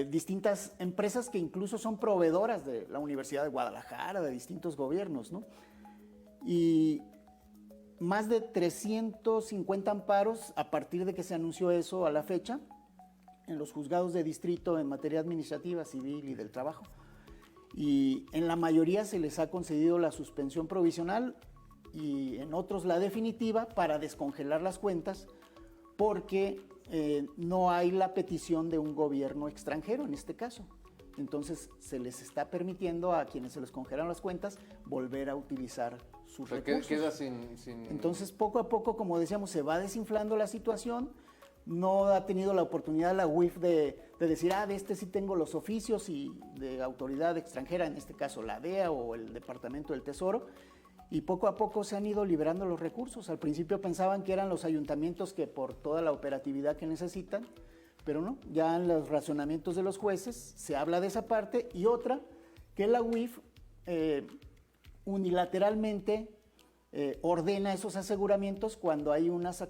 distintas empresas que incluso son proveedoras de la Universidad de Guadalajara, de distintos gobiernos, ¿no? Y más de 350 amparos a partir de que se anunció eso a la fecha en los juzgados de distrito en materia administrativa, civil y del trabajo. Y en la mayoría se les ha concedido la suspensión provisional y en otros la definitiva para descongelar las cuentas porque no hay la petición de un gobierno extranjero en este caso. Entonces se les está permitiendo a quienes se les congelan las cuentas volver a utilizar sus recursos. Queda sin... Entonces poco a poco, como decíamos, se va desinflando la situación. No ha tenido la oportunidad la UIF de decir, de este sí tengo los oficios y de autoridad extranjera, en este caso la DEA o el Departamento del Tesoro, y poco a poco se han ido liberando los recursos. Al principio pensaban que eran los ayuntamientos que por toda la operatividad que necesitan, pero no, ya en los razonamientos de los jueces se habla de esa parte, y otra, que la UIF unilateralmente ordena esos aseguramientos cuando hay unas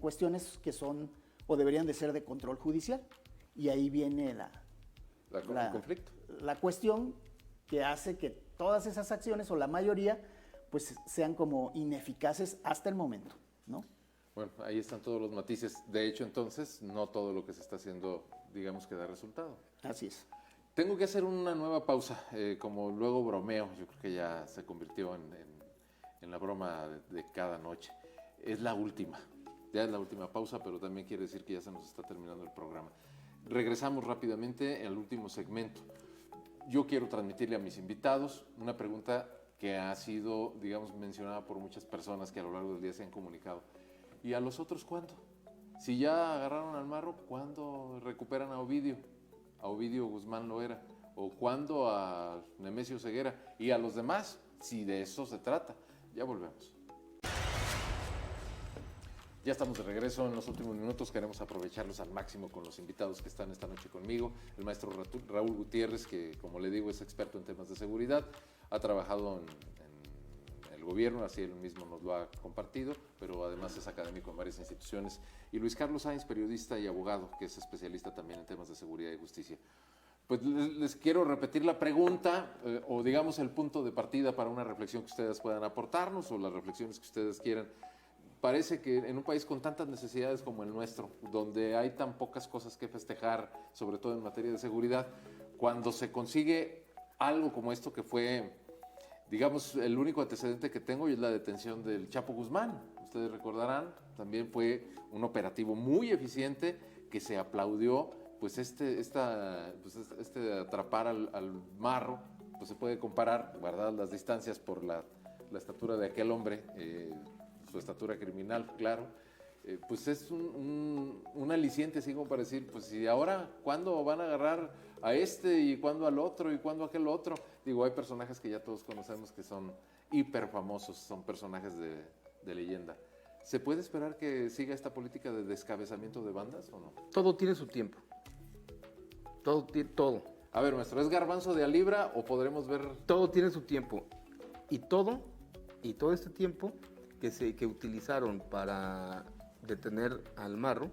cuestiones que son o deberían de ser de control judicial, y ahí viene el conflicto. La cuestión que hace que todas esas acciones, o la mayoría, pues sean como ineficaces hasta el momento, ¿no? Bueno, ahí están todos los matices. De hecho, entonces, no todo lo que se está haciendo, digamos, que da resultado. Así es. Tengo que hacer una nueva pausa, como luego bromeo, yo creo que ya se convirtió en la broma de cada noche. Es la última, ya es la última pausa, pero también quiere decir que ya se nos está terminando el programa. Regresamos rápidamente al último segmento. Yo quiero transmitirle a mis invitados una pregunta que ha sido, digamos, mencionada por muchas personas que a lo largo del día se han comunicado. ¿Y a los otros cuándo? Si ya agarraron al Marro, ¿cuándo recuperan a Ovidio Guzmán Loera? ¿O cuándo a Nemesio Ceguera? Y a los demás, si de eso se trata. Ya volvemos. Ya estamos de regreso en los últimos minutos. Queremos aprovecharlos al máximo con los invitados que están esta noche conmigo. El maestro Raúl Gutiérrez, que como le digo es experto en temas de seguridad, ha trabajado en el gobierno, así él mismo nos lo ha compartido, pero además es académico en varias instituciones. Y Luis Carlos Sáenz, periodista y abogado, que es especialista también en temas de seguridad y justicia. Pues les quiero repetir la pregunta, o digamos el punto de partida para una reflexión que ustedes puedan aportarnos, o las reflexiones que ustedes quieran. Parece que en un país con tantas necesidades como el nuestro, donde hay tan pocas cosas que festejar, sobre todo en materia de seguridad, cuando se consigue algo como esto que fue, digamos, el único antecedente que tengo y es la detención del Chapo Guzmán. Ustedes recordarán, también fue un operativo muy eficiente que se aplaudió, pues este atrapar al Marro, pues se puede comparar, guardadas las distancias por la estatura de aquel hombre, su estatura criminal, claro, pues es un aliciente así como para decir, pues y ahora, ¿cuándo van a agarrar a este y cuándo al otro y cuándo a aquel otro? Digo, hay personajes que ya todos conocemos que son hiper famosos, son personajes de leyenda. ¿Se puede esperar que siga esta política de descabezamiento de bandas o no? Todo tiene su tiempo. Todo. A ver, maestro, ¿es garbanzo de a libra o podremos ver...? Todo tiene su tiempo. Y todo este tiempo que utilizaron para detener al Marro,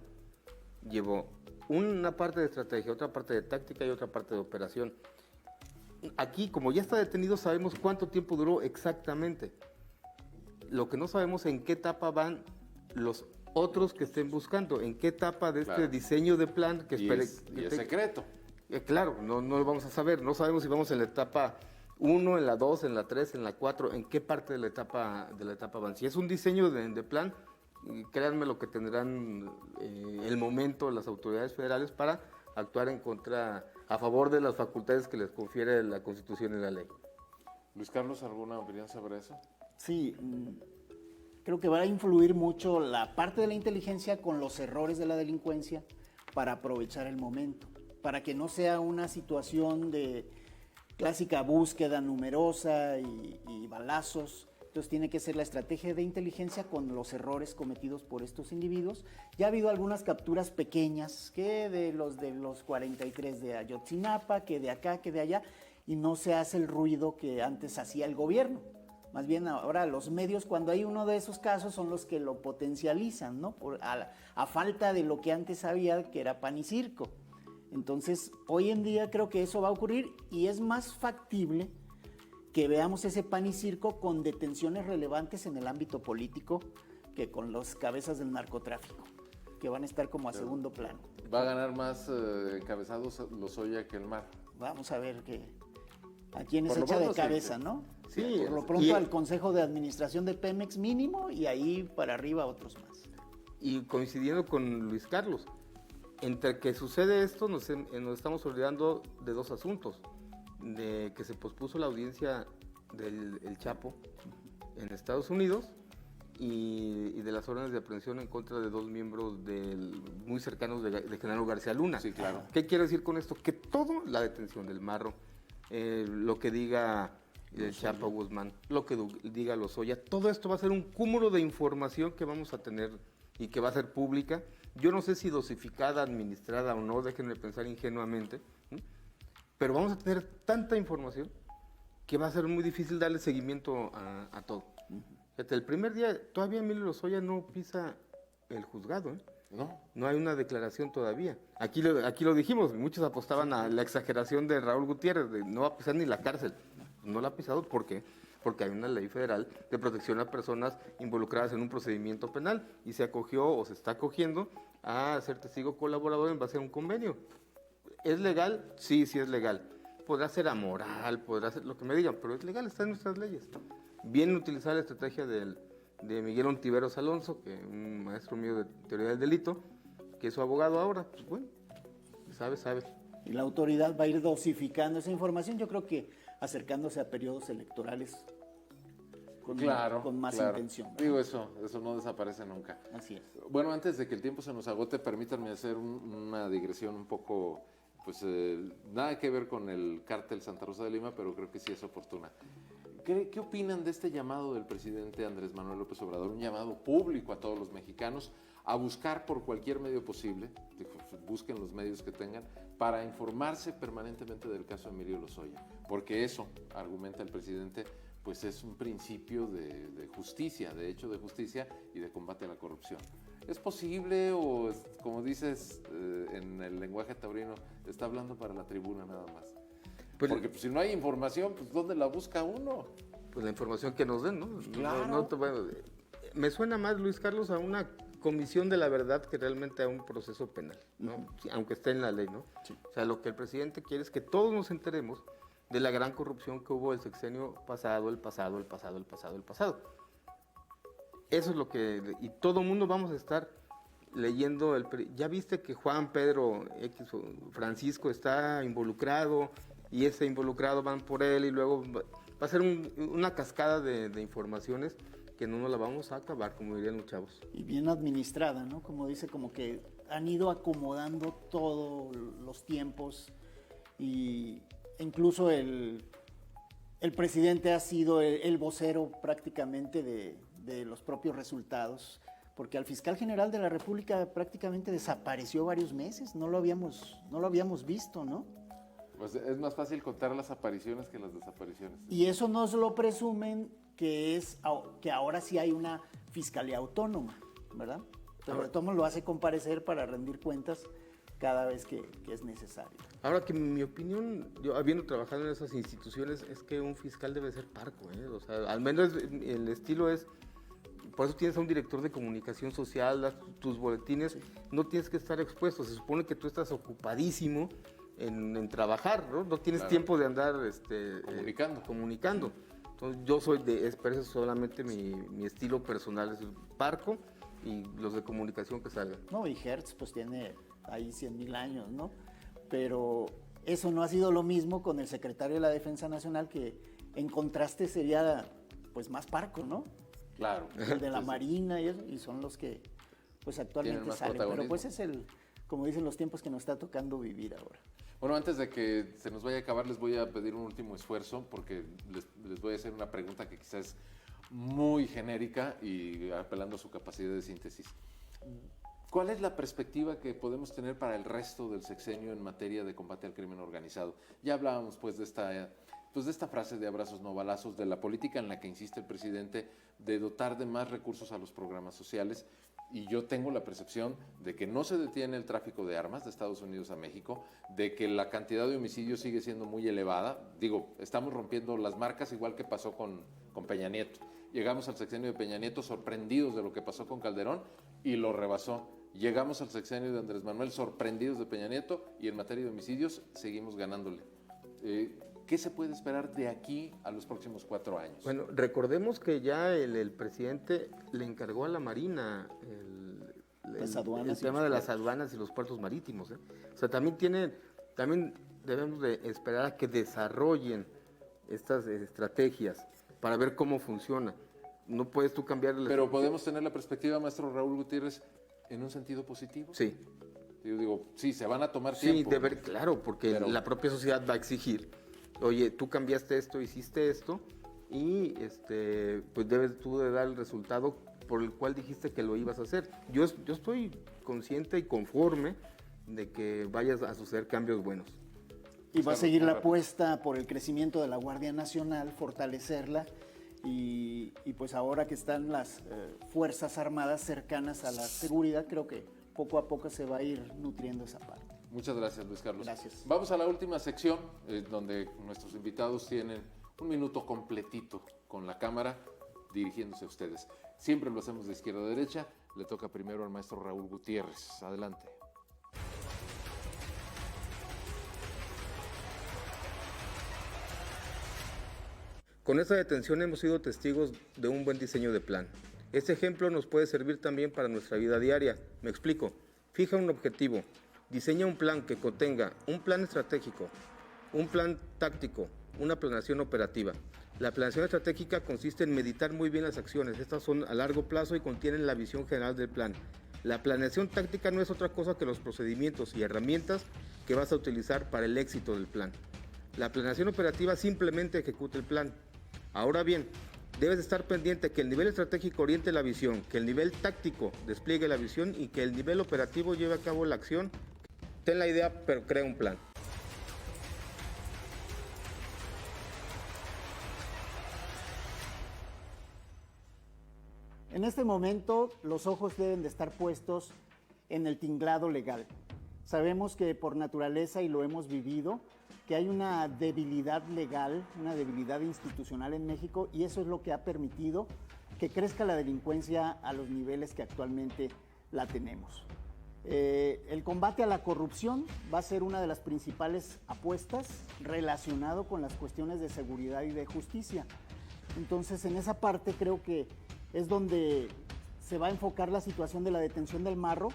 llevó una parte de estrategia, otra parte de táctica y otra parte de operación. Aquí, como ya está detenido, sabemos cuánto tiempo duró exactamente. Lo que no sabemos en qué etapa van los otros que estén buscando, en qué etapa de este diseño de plan que es secreto. Claro, no lo vamos a saber, no sabemos si vamos en la etapa 1, en la 2, en la 3, en la 4, en qué parte de la etapa van. Si es un diseño de plan, créanme lo que tendrán el momento las autoridades federales para actuar a favor de las facultades que les confiere la Constitución y la ley. Luis Carlos, ¿alguna opinión sobre eso? Sí, creo que va a influir mucho la parte de la inteligencia con los errores de la delincuencia para aprovechar el momento, para que no sea una situación de clásica búsqueda numerosa y balazos. Entonces tiene que ser la estrategia de inteligencia con los errores cometidos por estos individuos. Ya ha habido algunas capturas pequeñas, que de los 43 de Ayotzinapa, que de acá, que de allá, y no se hace el ruido que antes hacía el gobierno. Más bien ahora los medios, cuando hay uno de esos casos, son los que lo potencializan, ¿no? A falta de lo que antes había, que era pan y circo. Entonces, hoy en día creo que eso va a ocurrir y es más factible que veamos ese pan y circo con detenciones relevantes en el ámbito político que con los cabezas del narcotráfico, que van a estar como a segundo plano. ¿Va a ganar más encabezados Lozoya que el Mar? Vamos a ver a quién se echa de cabeza, ¿no? Sí, por lo pronto al Consejo de Administración de Pemex mínimo y ahí para arriba otros más. Y coincidiendo con Luis Carlos, entre que sucede esto nos estamos olvidando de dos asuntos, de que se pospuso la audiencia del Chapo en Estados Unidos y de las órdenes de aprehensión en contra de dos miembros muy cercanos de Genaro García Luna. Sí, claro. ¿Qué quiero decir con esto? Que toda la detención del Marro, lo que diga el Chapo Guzmán, lo que diga Lozoya, todo esto va a ser un cúmulo de información que vamos a tener y que va a ser pública. Yo no sé si dosificada, administrada o no, déjenme pensar ingenuamente, pero vamos a tener tanta información que va a ser muy difícil darle seguimiento a todo. Fíjate, el primer día todavía Emilio Lozoya no pisa el juzgado, No hay una declaración todavía. Aquí lo dijimos, muchos apostaban a la exageración de Raúl Gutiérrez, de no va a pisar ni la cárcel. No la ha pisado, ¿por qué? Porque hay una ley federal de protección a personas involucradas en un procedimiento penal y se acogió o se está acogiendo a ser testigo colaborador en base a un convenio. ¿Es legal? Sí, sí es legal. Podrá ser amoral, podrá ser lo que me digan, pero es legal, está en nuestras leyes. Bien utilizar la estrategia de Miguel Ontiveros Alonso, que es un maestro mío de teoría del delito, que es su abogado ahora, pues bueno, sabe. Y la autoridad va a ir dosificando esa información, yo creo que acercándose a periodos electorales con más intención. Digo, eso no desaparece nunca. Así es. Bueno, antes de que el tiempo se nos agote, permítanme hacer una digresión un poco, pues nada que ver con el cártel Santa Rosa de Lima, pero creo que sí es oportuna. ¿Qué opinan de este llamado del presidente Andrés Manuel López Obrador? Un llamado público a todos los mexicanos a buscar por cualquier medio posible, busquen los medios que tengan, para informarse permanentemente del caso Emilio Lozoya. Porque eso, argumenta el presidente, pues es un principio de justicia, de hecho de justicia y de combate a la corrupción. ¿Es posible o, como dices en el lenguaje taurino, está hablando para la tribuna nada más? Pues, porque pues, si no hay información, pues ¿dónde la busca uno? Pues la información que nos den, ¿no? Claro. Bueno, me suena más, Luis Carlos, a una comisión de la verdad que realmente a un proceso penal, ¿no? Aunque esté en la ley, ¿no? Sí. O sea, lo que el presidente quiere es que todos nos enteremos de la gran corrupción que hubo el sexenio pasado, el pasado. Eso es lo que... Y todo el mundo vamos a estar leyendo... Ya viste que Juan Pedro X Francisco está involucrado y ese involucrado van por él y luego va a ser una cascada de informaciones que no nos la vamos a acabar, como dirían los chavos. Y bien administrada, ¿no? Como dice, como que han ido acomodando todos los tiempos y incluso el presidente ha sido el vocero prácticamente de los propios resultados, porque al fiscal general de la República prácticamente desapareció varios meses, no lo habíamos visto, ¿no? Pues es más fácil contar las apariciones que las desapariciones. Y eso nos lo presumen que ahora sí hay una fiscalía autónoma, ¿verdad? Pero de todos lo hace comparecer para rendir cuentas cada vez que es necesario. Ahora que mi opinión, yo habiendo trabajado en esas instituciones, es que un fiscal debe ser parco, ¿eh? O sea, al menos el estilo es, por eso tienes a un director de comunicación social, das tus boletines, no tienes que estar expuesto, se supone que tú estás ocupadísimo en trabajar, ¿no? No tienes tiempo de andar comunicando. Entonces yo soy expreso solamente mi estilo personal, es el parco y los de comunicación que salgan. No, y Hertz pues tiene ahí 100,000 años, ¿no? Pero eso no ha sido lo mismo con el secretario de la Defensa Nacional, que en contraste sería pues más parco, ¿no? Claro. El de la Marina y son los que pues actualmente salen. Pero pues es como dicen los tiempos que nos está tocando vivir ahora. Bueno, antes de que se nos vaya a acabar, les voy a pedir un último esfuerzo porque les voy a hacer una pregunta que quizás es muy genérica y apelando a su capacidad de síntesis. ¿Cuál es la perspectiva que podemos tener para el resto del sexenio en materia de combate al crimen organizado? Ya hablábamos pues de esta frase de abrazos no balazos, de la política en la que insiste el presidente de dotar de más recursos a los programas sociales. Y yo tengo la percepción de que no se detiene el tráfico de armas de Estados Unidos a México, de que la cantidad de homicidios sigue siendo muy elevada. Digo, estamos rompiendo las marcas igual que pasó con Peña Nieto. Llegamos al sexenio de Peña Nieto sorprendidos de lo que pasó con Calderón y lo rebasó. Llegamos al sexenio de Andrés Manuel sorprendidos de Peña Nieto y en materia de homicidios seguimos ganándole. ¿Qué se puede esperar de aquí a los próximos 4 años? Bueno, recordemos que ya el presidente le encargó a la Marina el tema de las aduanas y los puertos marítimos, ¿eh? O sea, también debemos de esperar a que desarrollen estas estrategias para ver cómo funciona. No puedes tú cambiar... Pero podemos tener la perspectiva, maestro Raúl Gutiérrez, en un sentido positivo. Sí. Yo digo, sí, se van a tomar tiempo. Sí, claro, porque la propia sociedad va a exigir. Oye, tú cambiaste esto, hiciste esto y pues debes tú de dar el resultado por el cual dijiste que lo ibas a hacer. Yo estoy consciente y conforme de que vayas a suceder cambios buenos. Y va a seguir la apuesta por el crecimiento de la Guardia Nacional, fortalecerla y pues ahora que están las Fuerzas Armadas cercanas a la seguridad, creo que poco a poco se va a ir nutriendo esa parte. Muchas gracias, Luis Carlos. Gracias. Vamos a la última sección, donde nuestros invitados tienen un minuto completito con la cámara dirigiéndose a ustedes. Siempre lo hacemos de izquierda a derecha. Le toca primero al maestro Raúl Gutiérrez. Adelante. Con esta detención hemos sido testigos de un buen diseño de plan. Este ejemplo nos puede servir también para nuestra vida diaria. Me explico. Fija un objetivo. diseña un plan que contenga un plan estratégico, un plan táctico, una planeación operativa. La planeación estratégica consiste en meditar muy bien las acciones. Estas son a largo plazo y contienen la visión general del plan. La planeación táctica no es otra cosa que los procedimientos y herramientas que vas a utilizar para el éxito del plan. La planeación operativa simplemente ejecuta el plan. Ahora bien, debes estar pendiente que el nivel estratégico oriente la visión, que el nivel táctico despliegue la visión y que el nivel operativo lleve a cabo la acción. Ten la idea, pero crea un plan. En este momento los ojos deben de estar puestos en el tinglado legal. Sabemos que por naturaleza, y lo hemos vivido, que hay una debilidad legal, una debilidad institucional en México, y eso es lo que ha permitido que crezca la delincuencia a los niveles que actualmente la tenemos. El combate a la corrupción va a ser una de las principales apuestas relacionado con las cuestiones de seguridad y de justicia. Entonces, en esa parte creo que es donde se va a enfocar la situación de la detención del Marro,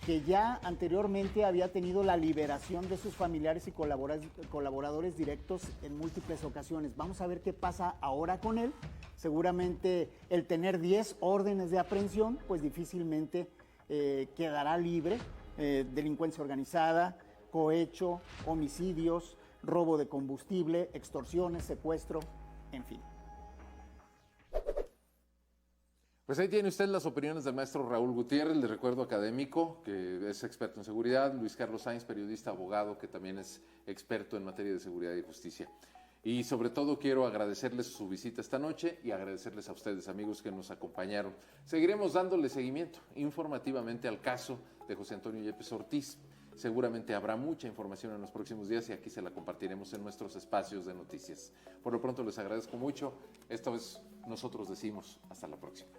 que ya anteriormente había tenido la liberación de sus familiares y colaboradores directos en múltiples ocasiones. Vamos a ver qué pasa ahora con él. Seguramente el tener 10 órdenes de aprehensión, pues difícilmente quedará libre. Delincuencia organizada, cohecho, homicidios, robo de combustible, extorsiones, secuestro, en fin. Pues ahí tiene usted las opiniones del maestro Raúl Gutiérrez, le recuerdo académico, que es experto en seguridad, Luis Carlos Sainz, periodista, abogado, que también es experto en materia de seguridad y justicia. Y sobre todo quiero agradecerles su visita esta noche y agradecerles a ustedes, amigos, que nos acompañaron. Seguiremos dándole seguimiento informativamente al caso de José Antonio Yepes Ortiz. Seguramente habrá mucha información en los próximos días y aquí se la compartiremos en nuestros espacios de noticias. Por lo pronto les agradezco mucho. Esto es Nosotros Decimos. Hasta la próxima.